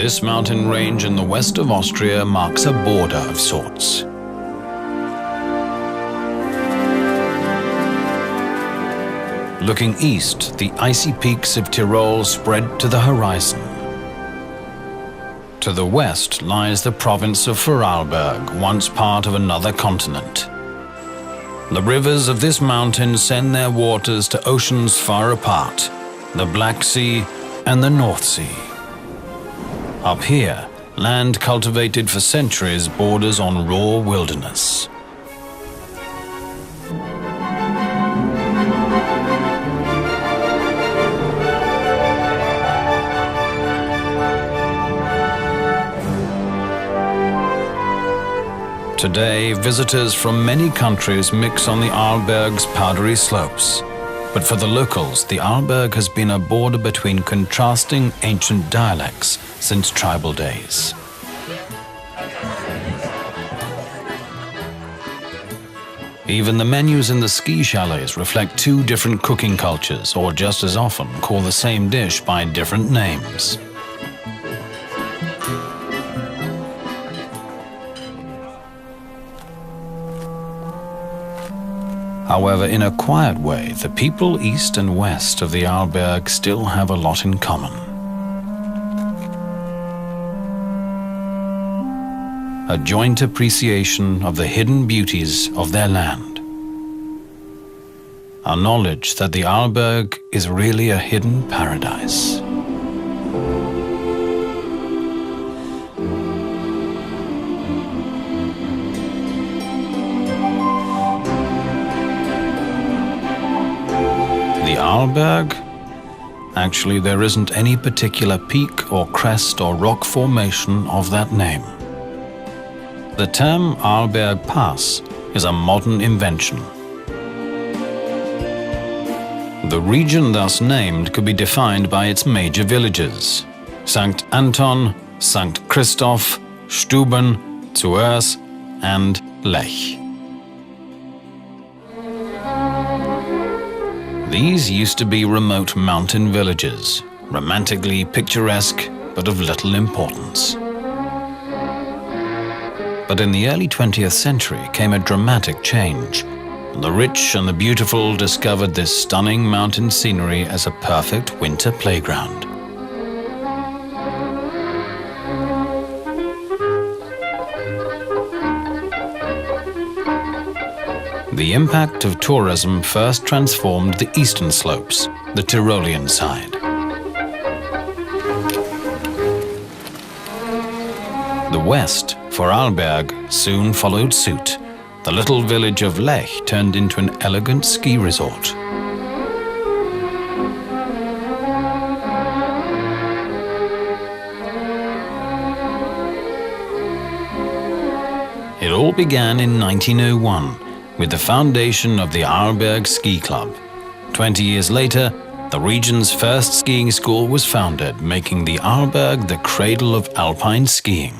This mountain range in the west of Austria marks a border of sorts. Looking east, the icy peaks of Tyrol spread to the horizon. To the west lies the province of Arlberg, once part of another continent. The rivers of this mountain send their waters to oceans far apart, the Black Sea and the North Sea. Up here, land cultivated for centuries borders on raw wilderness. Today, visitors from many countries mix on the Arlberg's powdery slopes. But for the locals, the Arlberg has been a border between contrasting ancient dialects since tribal days. Even the menus in the ski chalets reflect two different cooking cultures, or just as often call the same dish by different names. However, in a quiet way, the people east and west of the Arlberg still have a lot in common. A joint appreciation of the hidden beauties of their land. A knowledge that the Arlberg is really a hidden paradise. The Arlberg? Actually, there isn't any particular peak or crest or rock formation of that name. The term Arlberg Pass is a modern invention. The region thus named could be defined by its major villages: St. Anton, St. Christoph, Stuben, Zuers, and Lech. These used to be remote mountain villages, romantically picturesque but of little importance. But in the early 20th century came a dramatic change. The rich and the beautiful discovered this stunning mountain scenery as a perfect winter playground. The impact of tourism first transformed the eastern slopes, the Tyrolean side. The west, for Arlberg, soon followed suit. The little village of Lech turned into an elegant ski resort. It all began in 1901. With the foundation of the Arlberg Ski Club. 20 years later, the region's first skiing school was founded, making the Arlberg the cradle of alpine skiing.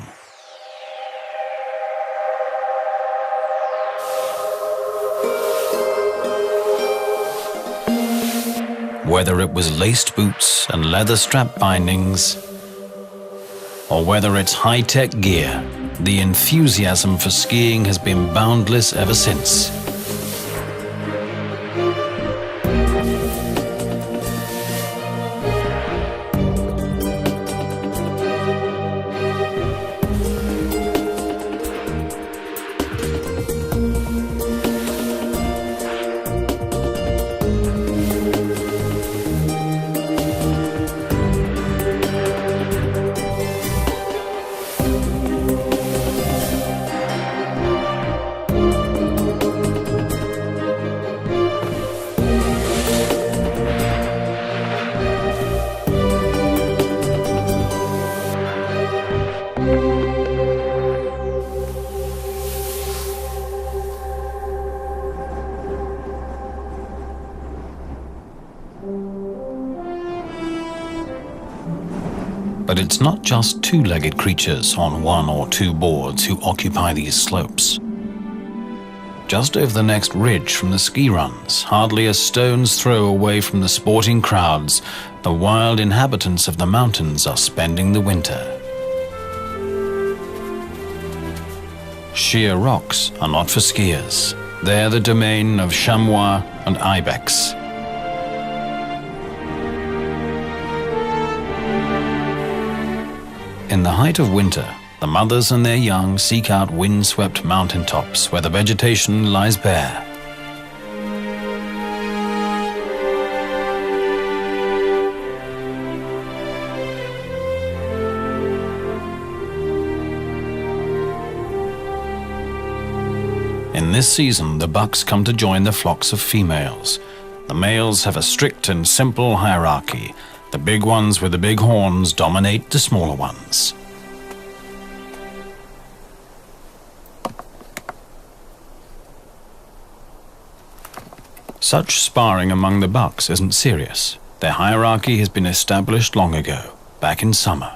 Whether it was laced boots and leather strap bindings, or whether it's high-tech gear, the enthusiasm for skiing has been boundless ever since. But it's not just two-legged creatures on one or two boards who occupy these slopes. Just over the next ridge from the ski runs, hardly a stone's throw away from the sporting crowds, the wild inhabitants of the mountains are spending the winter. sheer rocks are not for skiers. They're the domain of chamois and ibex. In the height of winter, the mothers and their young seek out wind-swept mountaintops where the vegetation lies bare. In this season, the bucks come to join the flocks of females. The males have a strict and simple hierarchy. The big ones with the big horns dominate the smaller ones. Such sparring among the bucks isn't serious. Their hierarchy has been established long ago, back in summer.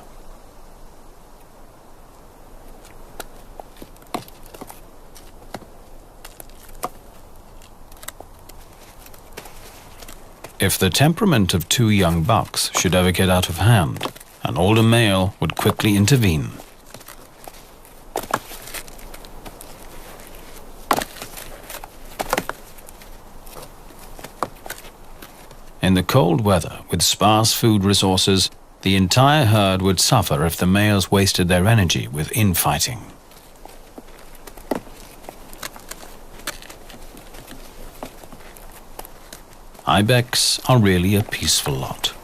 If the temperament of two young bucks should ever get out of hand, an older male would quickly intervene. In the cold weather, with sparse food resources, the entire herd would suffer if the males wasted their energy with infighting. Ibex are really a peaceful lot.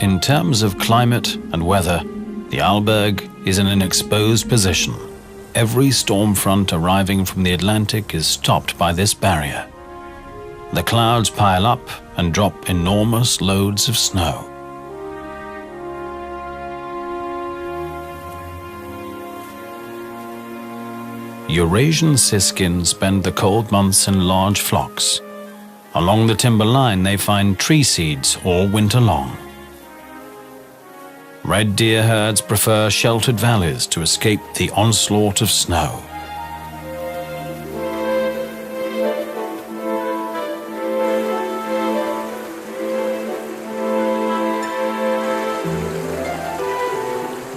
In terms of climate and weather, the Arlberg is in an exposed position. Every storm front arriving from the Atlantic is stopped by this barrier. The clouds pile up and drop enormous loads of snow. Eurasian siskin spend the cold months in large flocks. Along the timber line they find tree seeds all winter long. Red deer herds prefer sheltered valleys to escape the onslaught of snow.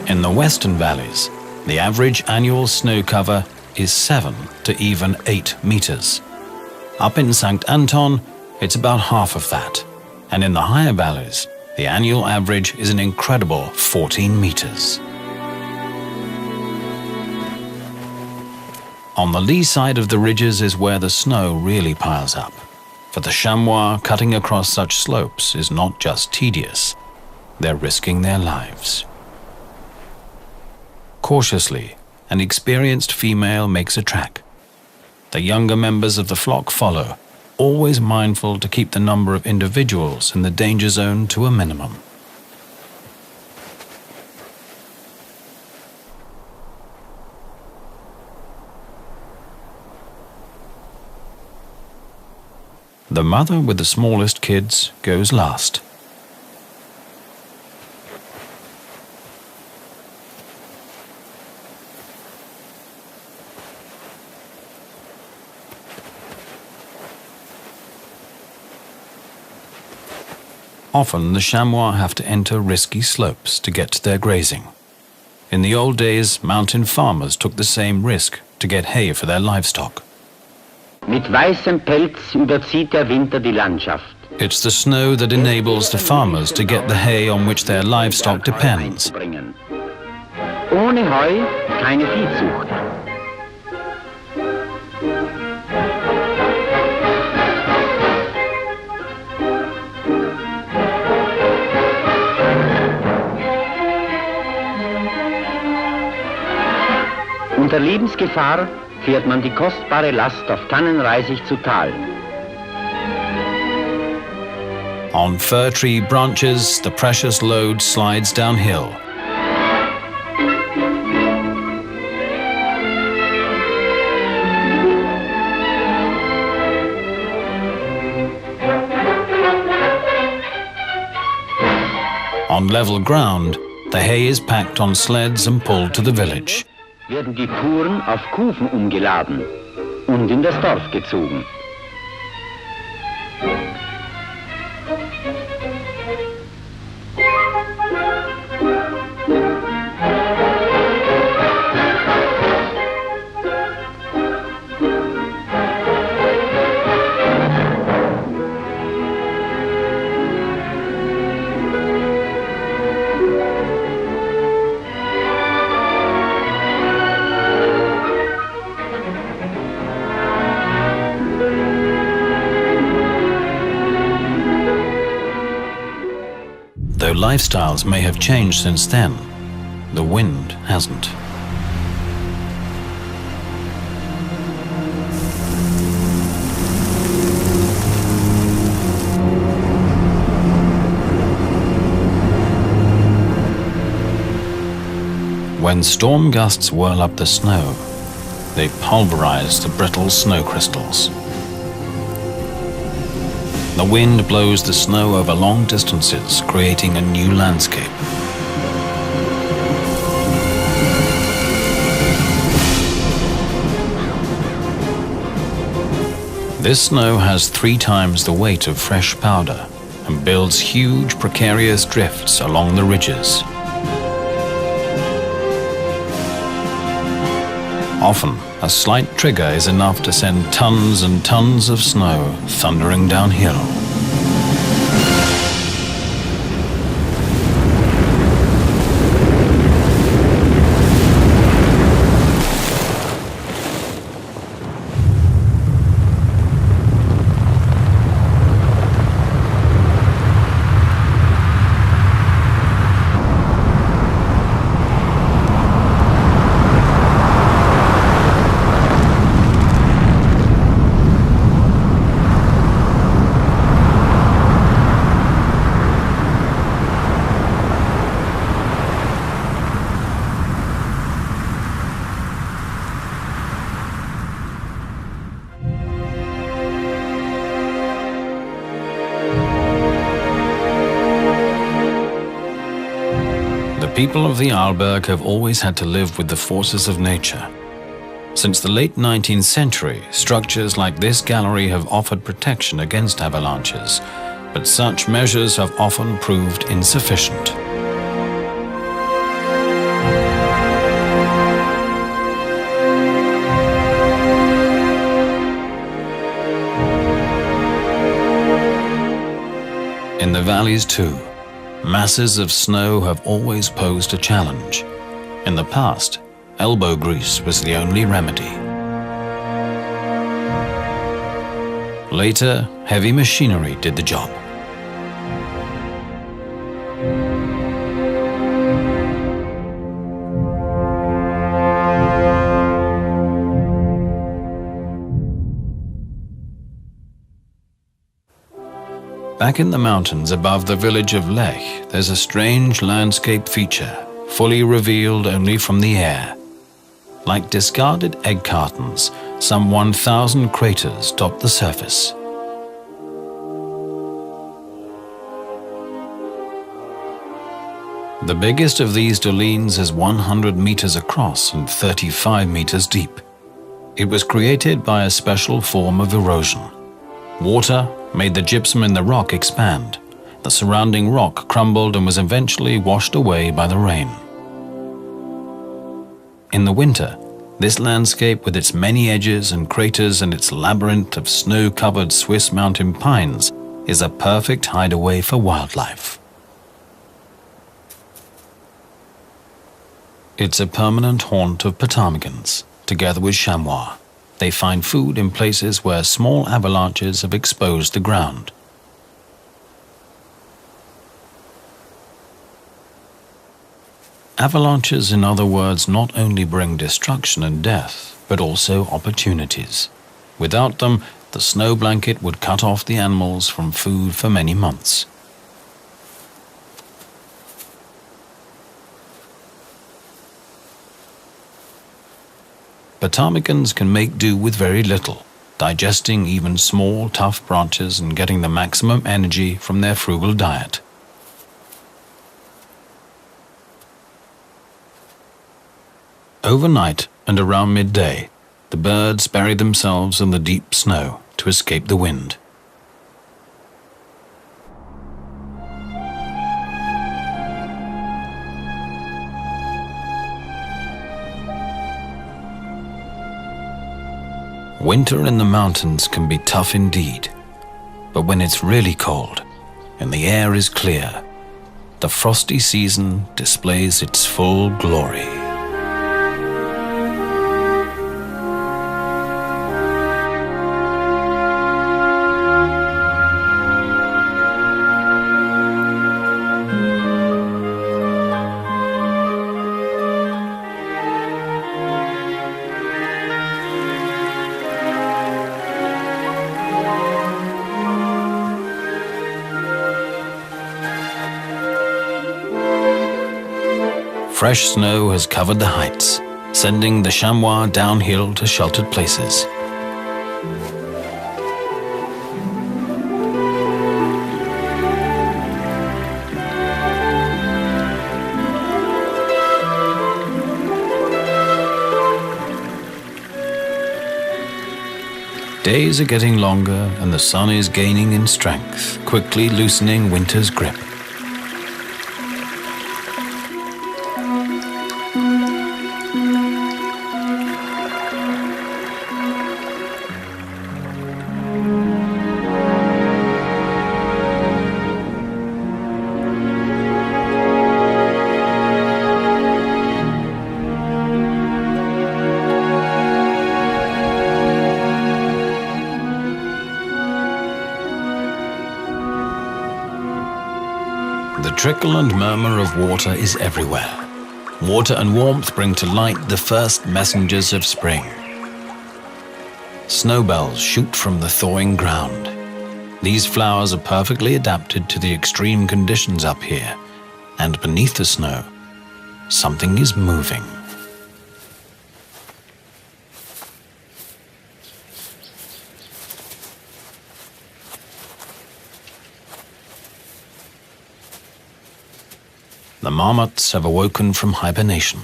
In the western valleys, the average annual snow cover is 7 to even 8 meters. Up in St. Anton, it's about half of that. And in the higher valleys, the annual average is an incredible 14 meters. On the lee side of the ridges is where the snow really piles up. For the chamois, cutting across such slopes is not just tedious, they're risking their lives. Cautiously, an experienced female makes a track. The younger members of the flock follow, always mindful to keep the number of individuals in the danger zone to a minimum. The mother with the smallest kids goes last. Often the chamois have to enter risky slopes to get to their grazing. In the old days, mountain farmers took the same risk to get hay for their livestock. Mit weißem Pelz überzieht der Winter die Landschaft. It's the snow that enables the farmers to get the hay on which their livestock depends. Ohne Heu keine Viehzucht. Unter Lebensgefahr fährt man die kostbare Last auf Tannenreisig zu Tal. On fir tree branches, the precious load slides downhill. On level ground, the hay is packed on sleds and pulled to the village. Werden die Fuhren auf Kufen umgeladen. und in das Dorf gezogen. Though lifestyles may have changed since then, the wind hasn't. When storm gusts whirl up the snow, they pulverize the brittle snow crystals. The wind blows the snow over long distances, creating a new landscape. This snow has 3 times the weight of fresh powder and builds huge precarious drifts along the ridges. Often, a slight trigger is enough to send tons and tons of snow thundering downhill. The people of the Arlberg have always had to live with the forces of nature. Since the late 19th century, structures like this gallery have offered protection against avalanches, but such measures have often proved insufficient. In the valleys too, masses of snow have always posed a challenge. In the past, elbow grease was the only remedy. Later, heavy machinery did the job. Back in the mountains above the village of Lech, there's a strange landscape feature, fully revealed only from the air. Like discarded egg cartons, some 1,000 craters dot the surface. The biggest of these dolines is 100 meters across and 35 meters deep. It was created by a special form of erosion. Water made the gypsum in the rock expand. The surrounding rock crumbled and was eventually washed away by the rain. In the winter, this landscape with its many edges and craters and its labyrinth of snow-covered Swiss mountain pines is a perfect hideaway for wildlife. It's a permanent haunt of ptarmigans, together with chamois. They find food in places where small avalanches have exposed the ground. Avalanches, in other words, not only bring destruction and death, but also opportunities. Without them, the snow blanket would cut off the animals from food for many months. Ptarmigans can make do with very little, digesting even small, tough branches and getting the maximum energy from their frugal diet. Overnight and around midday, The birds bury themselves in the deep snow to escape the wind. Winter in the mountains can be tough indeed, but when it's really cold and the air is clear, the frosty season displays its full glory. Fresh snow has covered the heights, sending the chamois downhill to sheltered places. Days are getting longer and the sun is gaining in strength, quickly loosening winter's grip. The trickle and murmur of water is everywhere. Water and warmth bring to light the first messengers of spring. Snowbells shoot from the thawing ground. These flowers are perfectly adapted to the extreme conditions up here, and beneath the snow, something is moving. The marmots have awoken from hibernation.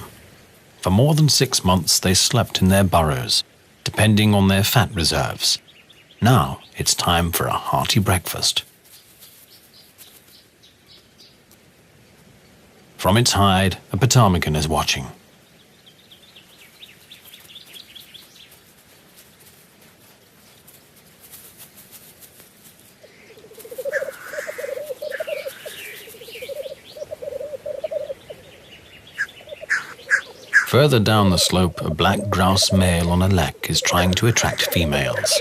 For more than 6 months they slept in their burrows, depending on their fat reserves. Now it's time for a hearty breakfast. From its hide, a ptarmigan is watching. Further down the slope, a black grouse male on a lek is trying to attract females.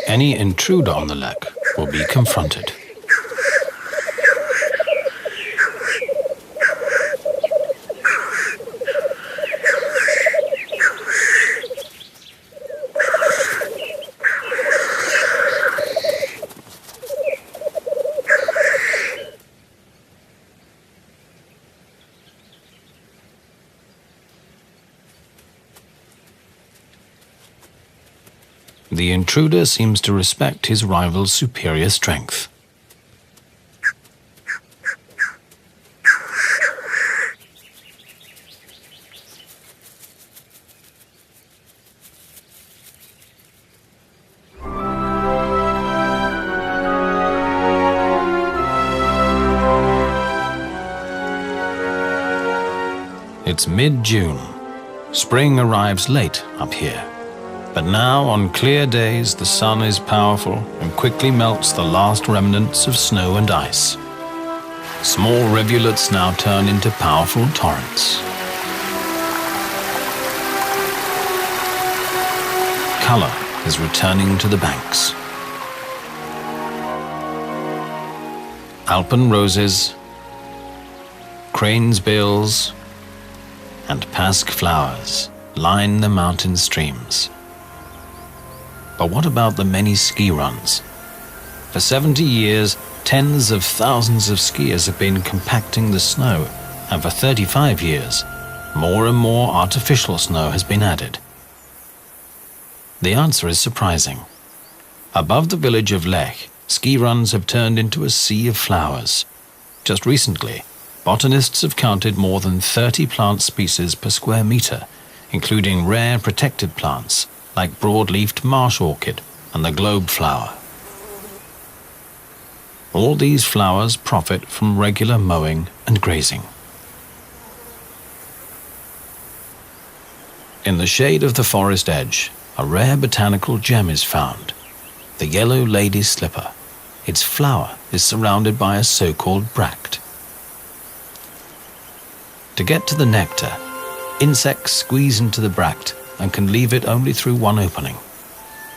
Any intruder on the lek will be confronted. The intruder seems to respect his rival's superior strength. It's mid-June. Spring arrives late up here. But now, on clear days, the sun is powerful and quickly melts the last remnants of snow and ice. Small rivulets now turn into powerful torrents. Color is returning to the banks. Alpen roses, crane's bills, and pasque flowers line the mountain streams. But what about the many ski runs? For 70 years, tens of thousands of skiers have been compacting the snow, and for 35 years, more and more artificial snow has been added. The answer is surprising. Above the village of Lech, ski runs have turned into a sea of flowers. Just recently, botanists have counted more than 30 plant species per square meter, including rare protected plants like broad-leafed marsh orchid and the globe flower. All these flowers profit from regular mowing and grazing. In the shade of the forest edge, a rare botanical gem is found, the yellow lady's slipper. Its flower is surrounded by a so-called bract. To get to the nectar, insects squeeze into the bract and can leave it only through one opening.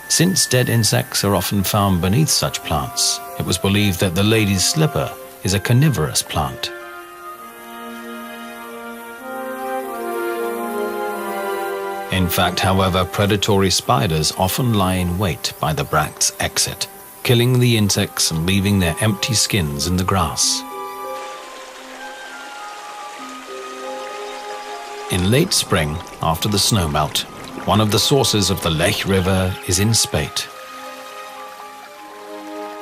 Since dead insects are often found beneath such plants, it was believed that the lady's slipper is a carnivorous plant. In fact, however, predatory spiders often lie in wait by the bract's exit, killing the insects and leaving their empty skins in the grass. In late spring, after the snowmelt, one of the sources of the Lech River is in Spate.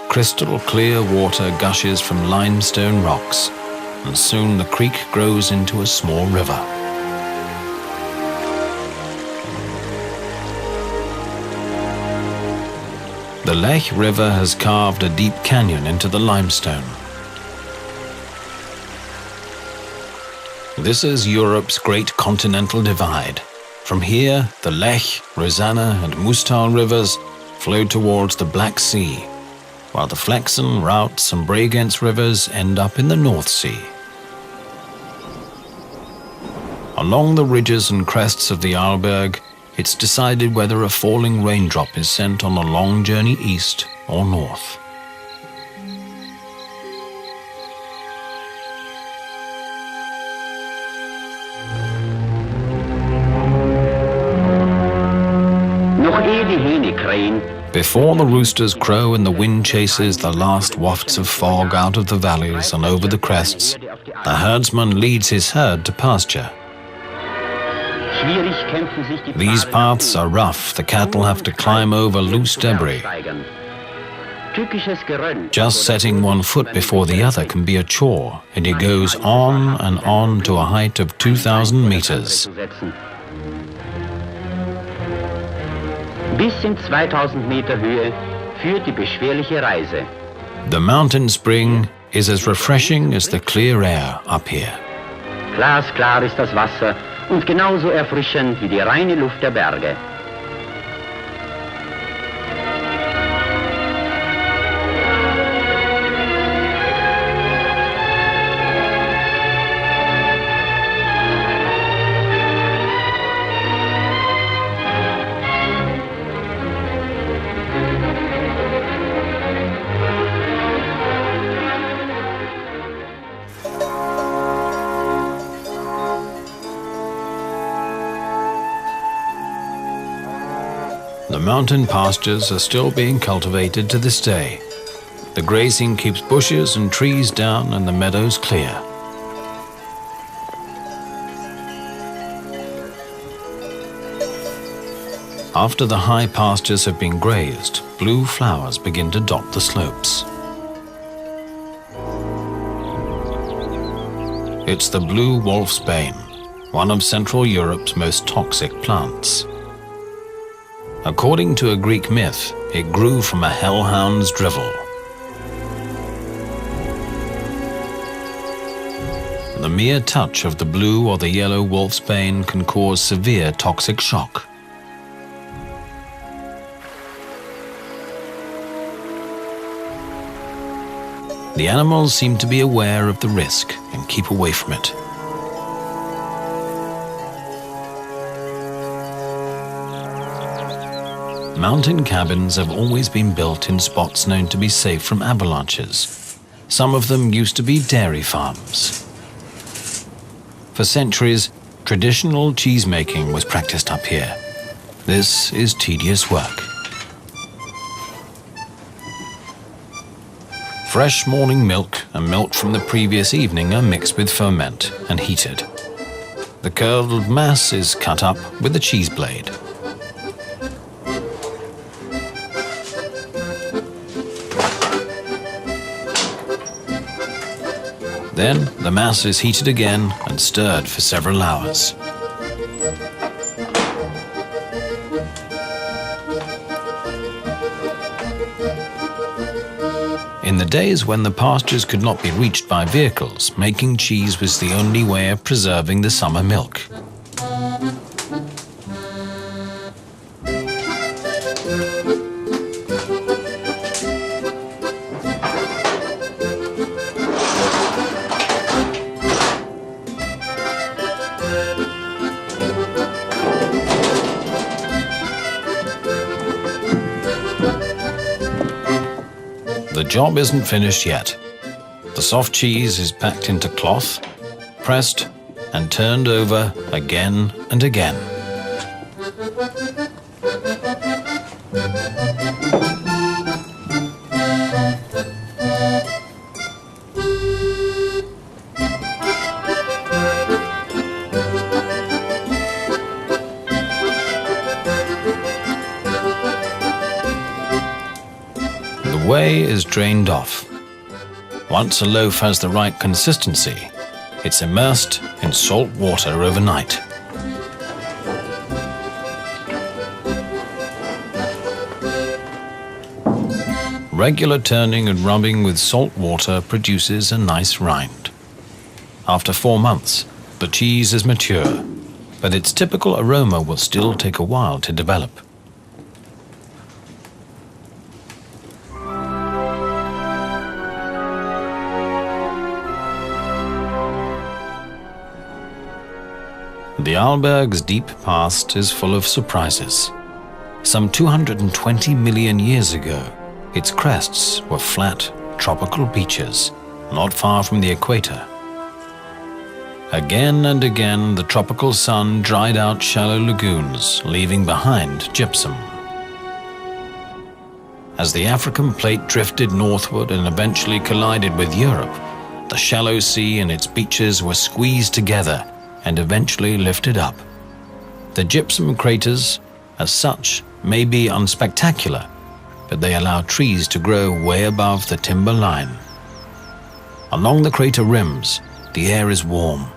Crystal clear water gushes from limestone rocks, and soon the creek grows into a small river. The Lech River has carved a deep canyon into the limestone. This is Europe's great continental divide. From here, the Lech, Rosanna and Mustal rivers flow towards the Black Sea, while the Flexen, Routes and Bregenz rivers end up in the North Sea. Along the ridges and crests of the Arlberg, it's decided whether a falling raindrop is sent on a long journey east or north. Before the roosters crow and the wind chases the last wafts of fog out of the valleys and over the crests, the herdsman leads his herd to pasture. These paths are rough. The cattle have to climb over loose debris. Just setting one foot before the other can be a chore, and he goes on and on to a height of 2,000 meters. Bis in 2000 Meter Höhe führt die beschwerliche Reise. The mountain spring is as refreshing as the clear air up here. Glasklar ist das Wasser und genauso erfrischend wie die reine Luft der Berge. The mountain pastures are still being cultivated to this day. The grazing keeps bushes and trees down and the meadows clear. After the high pastures have been grazed, blue flowers begin to dot the slopes. It's the blue wolfsbane, one of Central Europe's most toxic plants. According to a Greek myth, it grew from a hellhound's drivel. The mere touch of the blue or the yellow wolfsbane can cause severe toxic shock. The animals seem to be aware of the risk and keep away from it. Mountain cabins have always been built in spots known to be safe from avalanches. Some of them used to be dairy farms. For centuries, traditional cheesemaking was practiced up here. This is tedious work. Fresh morning milk and milk from the previous evening are mixed with ferment and heated. The curdled mass is cut up with a cheese blade. Then the mass is heated again and stirred for several hours. In the days when the pastures could not be reached by vehicles, making cheese was the only way of preserving the summer milk. The job isn't finished yet. The soft cheese is packed into cloth, pressed, and turned over again and again. The whey is drained off. Once a loaf has the right consistency, it's immersed in salt water overnight. Regular turning and rubbing with salt water produces a nice rind. After 4 months, the cheese is mature, but its typical aroma will still take a while to develop. The Arlberg's deep past is full of surprises. Some 220 million years ago, its crests were flat, tropical beaches, not far from the equator. Again and again, the tropical sun dried out shallow lagoons, leaving behind gypsum. As the African plate drifted northward and eventually collided with Europe, the shallow sea and its beaches were squeezed together and eventually lifted up. The gypsum craters, as such, may be unspectacular, but they allow trees to grow way above the timber line. Along the crater rims, the air is warm.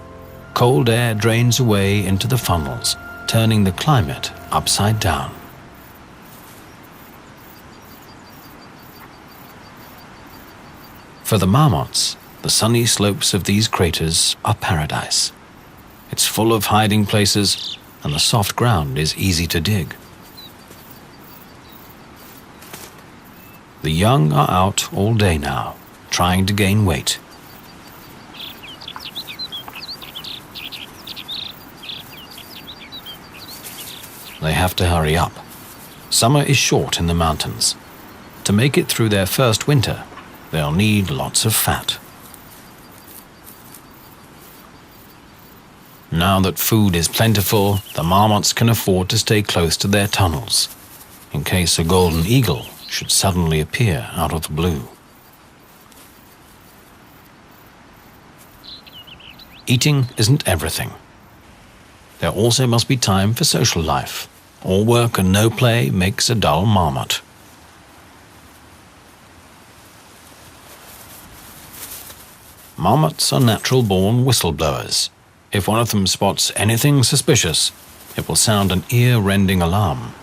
Cold air drains away into the funnels, turning the climate upside down. For the marmots, the sunny slopes of these craters are paradise. It's full of hiding places, and the soft ground is easy to dig. The young are out all day now, trying to gain weight. They have to hurry up. Summer is short in the mountains. To make it through their first winter, they'll need lots of fat. Now that food is plentiful, the marmots can afford to stay close to their tunnels, in case a golden eagle should suddenly appear out of the blue. Eating isn't everything. There also must be time for social life. All work and no play makes a dull marmot. Marmots are natural-born whistleblowers. If one of them spots anything suspicious, it will sound an ear-rending alarm.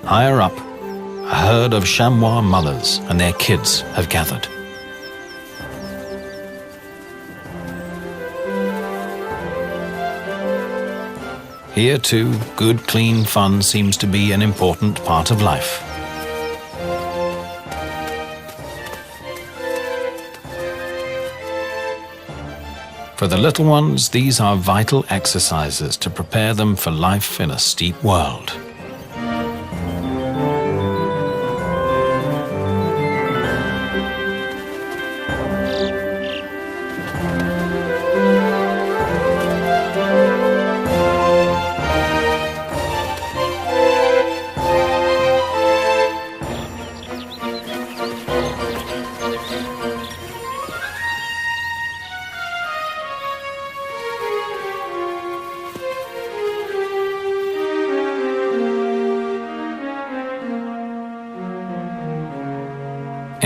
Higher up, a herd of chamois mothers and their kids have gathered. Here too, good, clean fun seems to be an important part of life. For the little ones, these are vital exercises to prepare them for life in a steep world.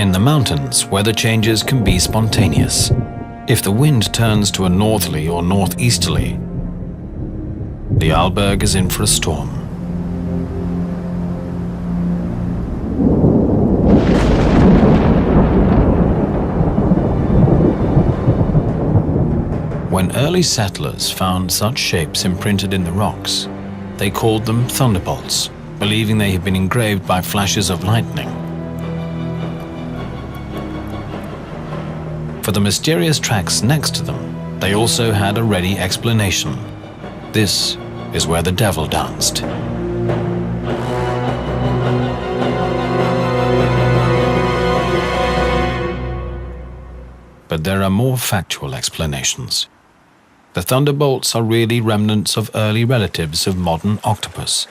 In the mountains, weather changes can be spontaneous. If the wind turns to a northerly or northeasterly, the Arlberg is in for a storm. When early settlers found such shapes imprinted in the rocks, they called them thunderbolts, believing they had been engraved by flashes of lightning. For the mysterious tracks next to them, they also had a ready explanation. This is where the devil danced. But there are more factual explanations. The thunderbolts are really remnants of early relatives of modern octopus,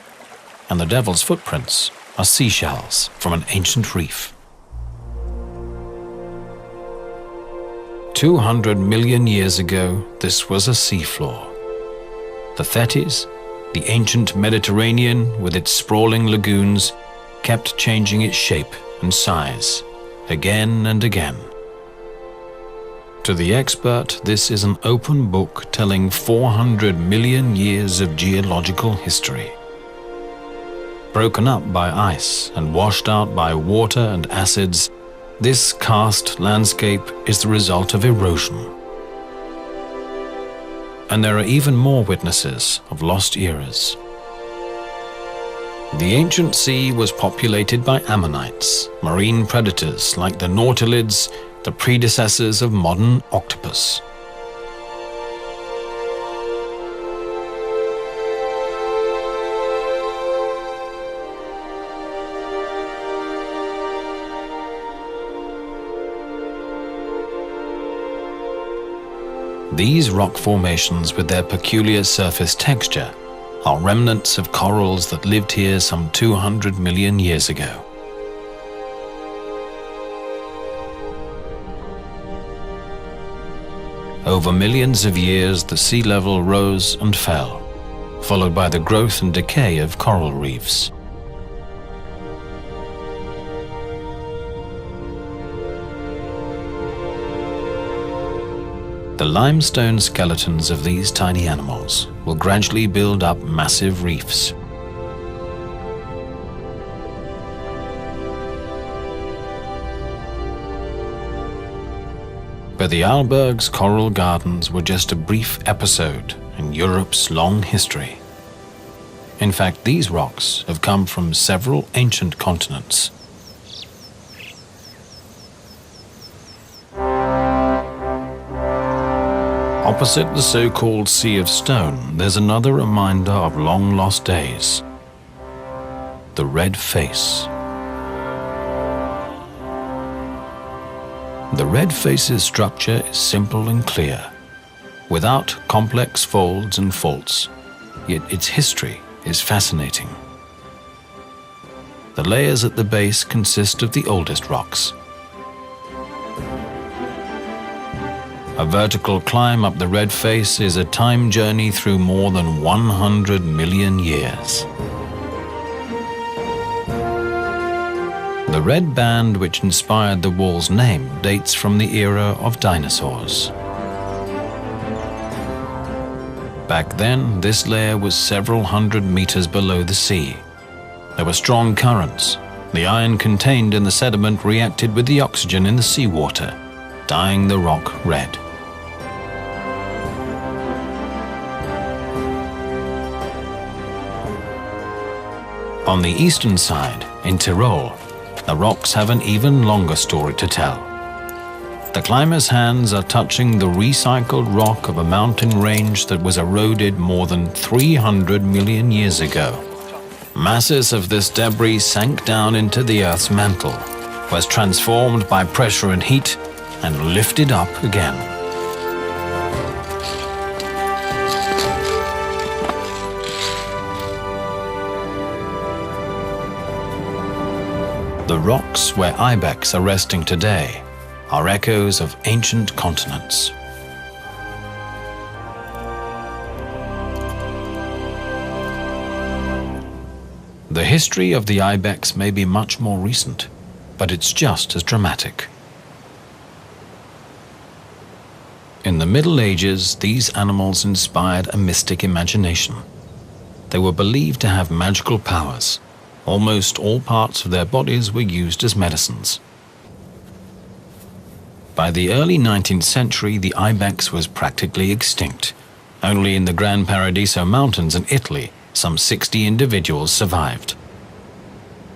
and the devil's footprints are seashells from an ancient reef. 200 million years ago, this was a seafloor. The Thetis, the ancient Mediterranean with its sprawling lagoons, kept changing its shape and size, again and again. To the expert, this is an open book telling 400 million years of geological history. Broken up by ice and washed out by water and acids, this karst landscape is the result of erosion. And there are even more witnesses of lost eras. The ancient sea was populated by ammonites, marine predators like the nautilids, the predecessors of modern octopus. These rock formations with their peculiar surface texture are remnants of corals that lived here some 200 million years ago. Over millions of years, the sea level rose and fell, followed by the growth and decay of coral reefs. The limestone skeletons of these tiny animals will gradually build up massive reefs. But the Arlberg's coral gardens were just a brief episode in Europe's long history. In fact, these rocks have come from several ancient continents. Opposite the so-called Sea of Stone, there's another reminder of long-lost days. The red face. The red face's structure is simple and clear, without complex folds and faults, yet its history is fascinating. The layers at the base consist of the oldest rocks. A vertical climb up the red face is a time journey through more than 100 million years. The red band which inspired the wall's name dates from the era of dinosaurs. Back then, this layer was several hundred meters below the sea. There were strong currents. The iron contained in the sediment reacted with the oxygen in the seawater, dyeing the rock red. On the eastern side, in Tyrol, the rocks have an even longer story to tell. The climber's hands are touching the recycled rock of a mountain range that was eroded more than 300 million years ago. Masses of this debris sank down into the Earth's mantle, was transformed by pressure and heat, and lifted up again. The rocks where ibex are resting today are echoes of ancient continents. The history of the ibex may be much more recent. but it's just as dramatic. In the Middle Ages, these animals inspired a mystic imagination. They were believed to have magical powers. Almost all parts of their bodies were used as medicines. By the early 19th century, the ibex was practically extinct. Only in the Gran Paradiso Mountains in Italy, some 60 individuals survived.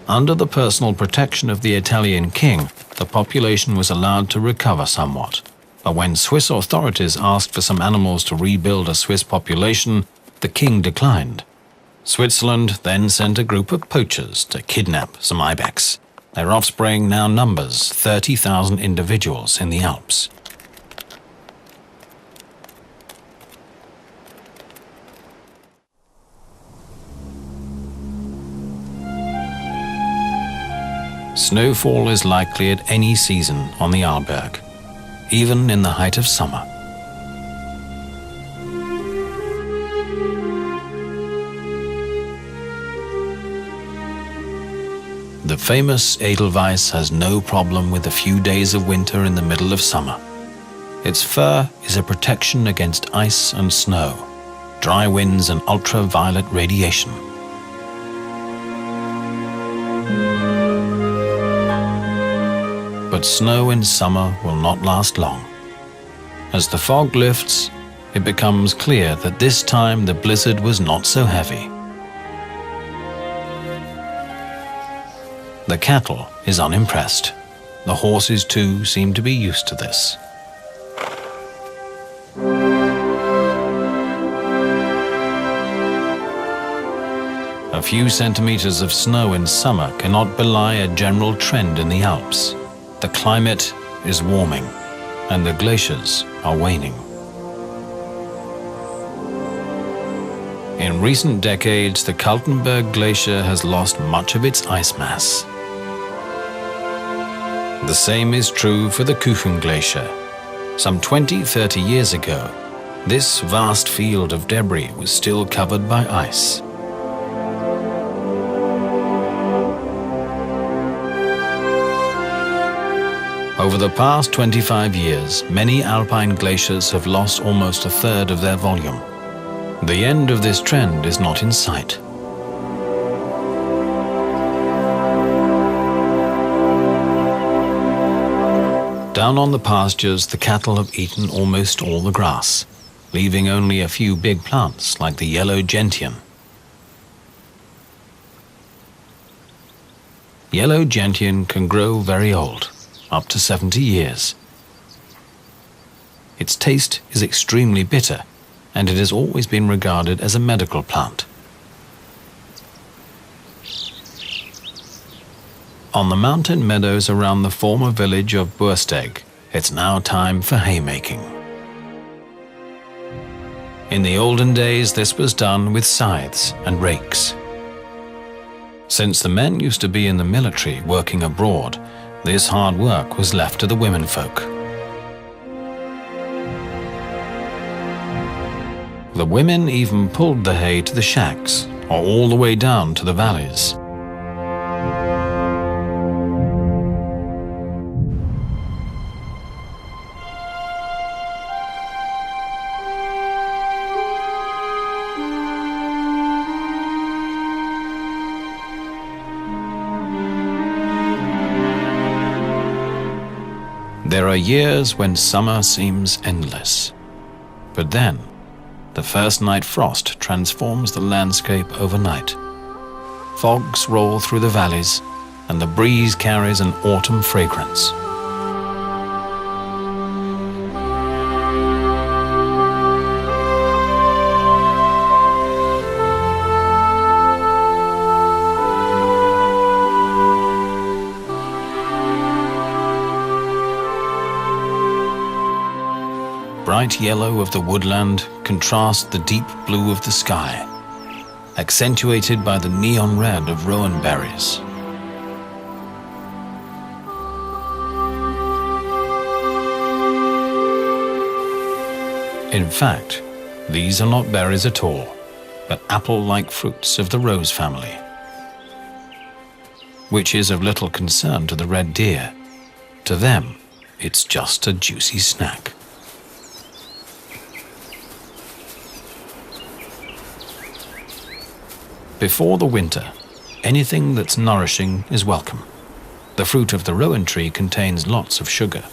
Under the personal protection of the Italian king, the population was allowed to recover somewhat. But when Swiss authorities asked for some animals to rebuild a Swiss population, the king declined. Switzerland then sent a group of poachers to kidnap some ibex. Their offspring now numbers 30,000 individuals in the Alps. Snowfall is likely at any season on the Arlberg, even in the height of summer. The famous Edelweiss has no problem with a few days of winter in the middle of summer. Its fur is a protection against ice and snow, dry winds and ultraviolet radiation. But snow in summer will not last long. As the fog lifts, it becomes clear that this time the blizzard was not so heavy. The cattle is unimpressed. The horses too seem to be used to this. A few centimeters of snow in summer cannot belie a general trend in the Alps. The climate is warming, and the glaciers are waning. In recent decades, the Kaltenberg Glacier has lost much of its ice mass. The same is true for the Kuchen Glacier. Some 20-30 years ago, this vast field of debris was still covered by ice. Over the past 25 years, many alpine glaciers have lost almost a third of their volume. The end of this trend is not in sight. Down on the pastures, the cattle have eaten almost all the grass, leaving only a few big plants like the yellow gentian. Yellow gentian can grow very old, up to 70 years. Its taste is extremely bitter, and it has always been regarded as a medical plant. On the mountain meadows around the former village of Bursteg, it's now time for haymaking. In the olden days, this was done with scythes and rakes. Since the men used to be in the military working abroad, this hard work was left to the womenfolk. The women even pulled the hay to the shacks or all the way down to the valleys. There are years when summer seems endless, but then the first night frost transforms the landscape overnight. Fogs roll through the valleys, and the breeze carries an autumn fragrance. Bright yellow of the woodland contrasts the deep blue of the sky, accentuated by the neon red of rowan berries. In fact, these are not berries at all, but apple-like fruits of the rose family. which is of little concern to the red deer. To them, it's just a juicy snack. Before the winter, anything that's nourishing is welcome. The fruit of the rowan tree contains lots of sugar.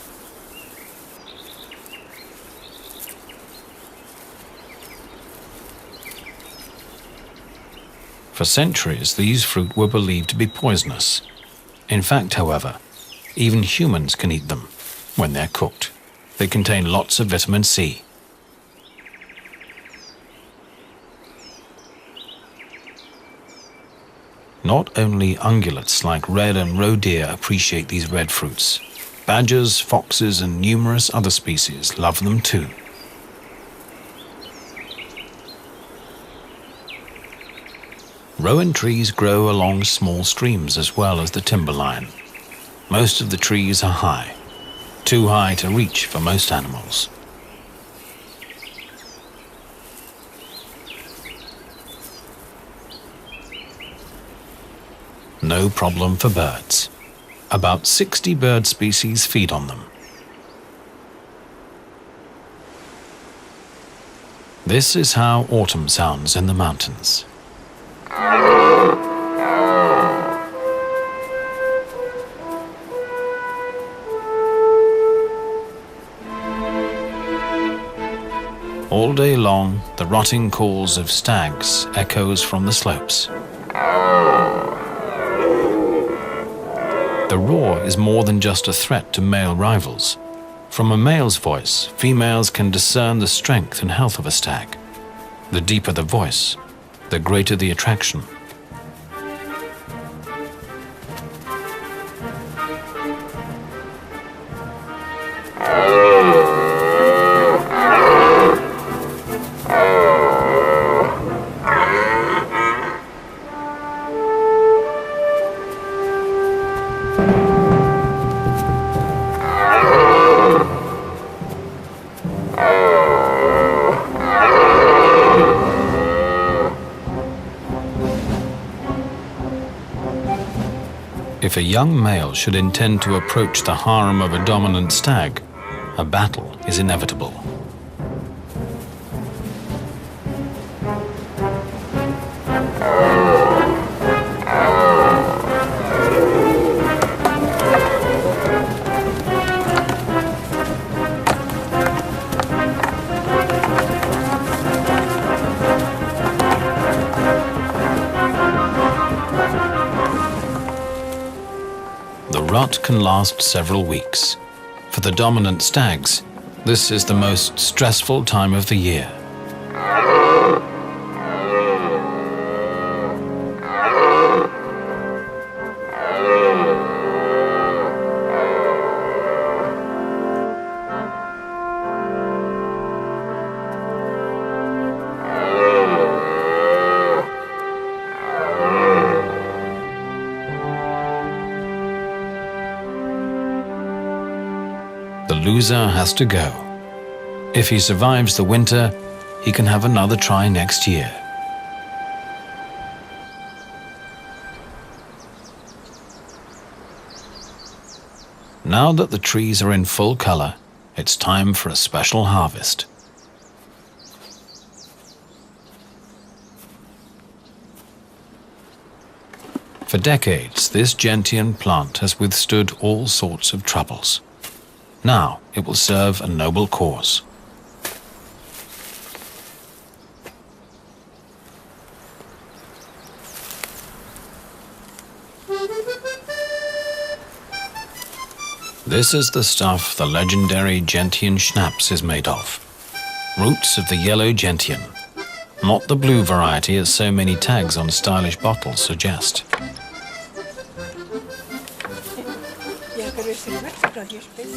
For centuries, these fruit were believed to be poisonous. In fact, however, even humans can eat them when they're cooked. They contain lots of vitamin C. Not only ungulates like red and roe deer appreciate these red fruits. Badgers, foxes, and numerous other species love them too. Rowan trees grow along small streams as well as the timberline. Most of the trees are high, too high to reach for most animals. No problem for birds. About 60 bird species feed on them. This is how autumn sounds in the mountains. All day long, the rotting calls of stags echoes from the slopes. The roar is more than just a threat to male rivals. From a male's voice, females can discern the strength and health of a stag. The deeper the voice, the greater the attraction. If a young male should intend to approach the harem of a dominant stag, a battle is inevitable. The rut can last several weeks. For the dominant stags, this is the most stressful time of the year. The loser has to go. If he survives the winter, he can have another try next year. Now that the trees are in full color, it's time for a special harvest. For decades, this gentian plant has withstood all sorts of troubles. Now it will serve a noble cause. This is the stuff the legendary gentian schnapps is made of. Roots of the yellow gentian, not the blue variety as so many tags on stylish bottles suggest.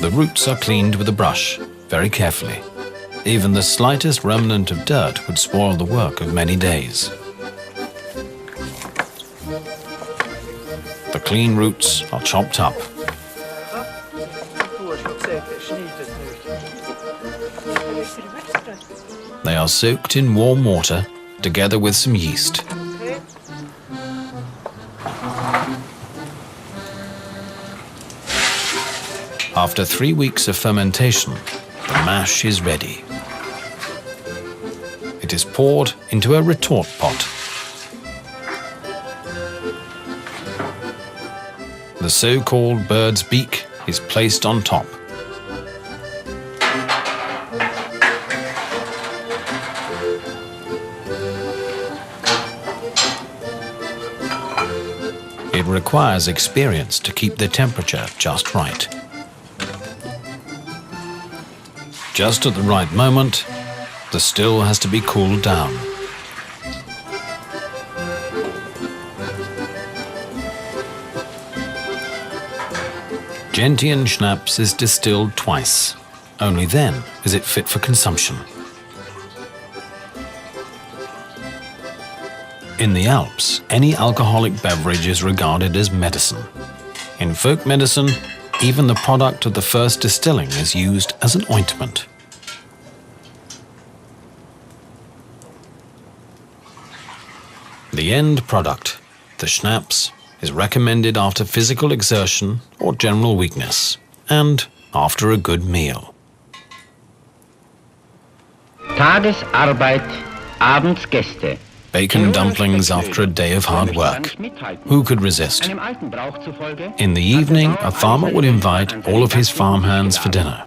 The roots are cleaned with a brush, very carefully. Even the slightest remnant of dirt would spoil the work of many days. The clean roots are chopped up. They are soaked in warm water, together with some yeast. After 3 weeks of fermentation, the mash is ready. It is poured into a retort pot. The so-called bird's beak is placed on top. It requires experience to keep the temperature just right. Just at the right moment, the still has to be cooled down. Gentian schnapps is distilled twice. Only then is it fit for consumption. In the Alps, any alcoholic beverage is regarded as medicine. In folk medicine, even the product of the first distilling is used as an ointment. The end product, the schnapps, is recommended after physical exertion or general weakness, and after a good meal. Tagesarbeit, abends Gäste. Bacon dumplings after a day of hard work. Who could resist? In the evening, a farmer would invite all of his farmhands for dinner.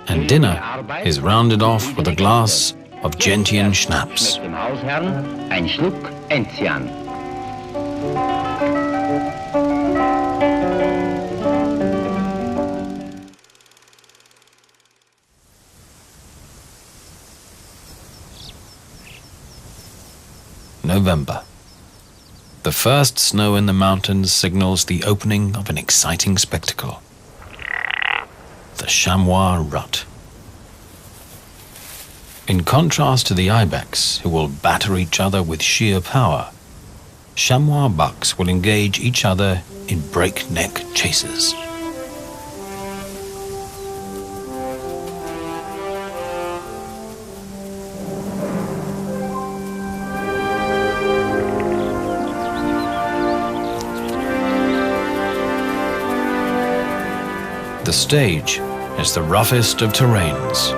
And dinner is rounded off with a glass of Gentian schnapps. Ein Schluck Enzian. November. The first snow in the mountains signals the opening of an exciting spectacle. The chamois rut. In contrast to the ibex, who will batter each other with sheer power, chamois bucks will engage each other in breakneck chases. The stage is the roughest of terrains.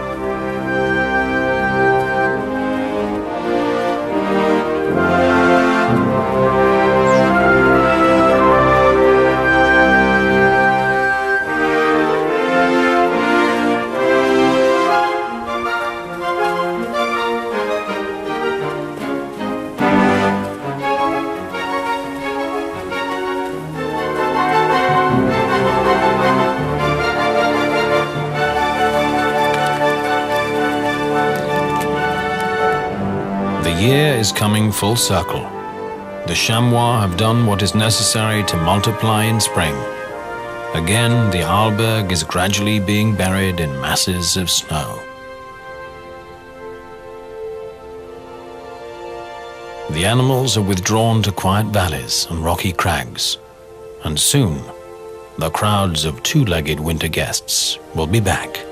The year is coming full circle. The chamois have done what is necessary to multiply in spring. Again, the Arlberg is gradually being buried in masses of snow. The animals are withdrawn to quiet valleys and rocky crags, and soon the crowds of two-legged winter guests will be back.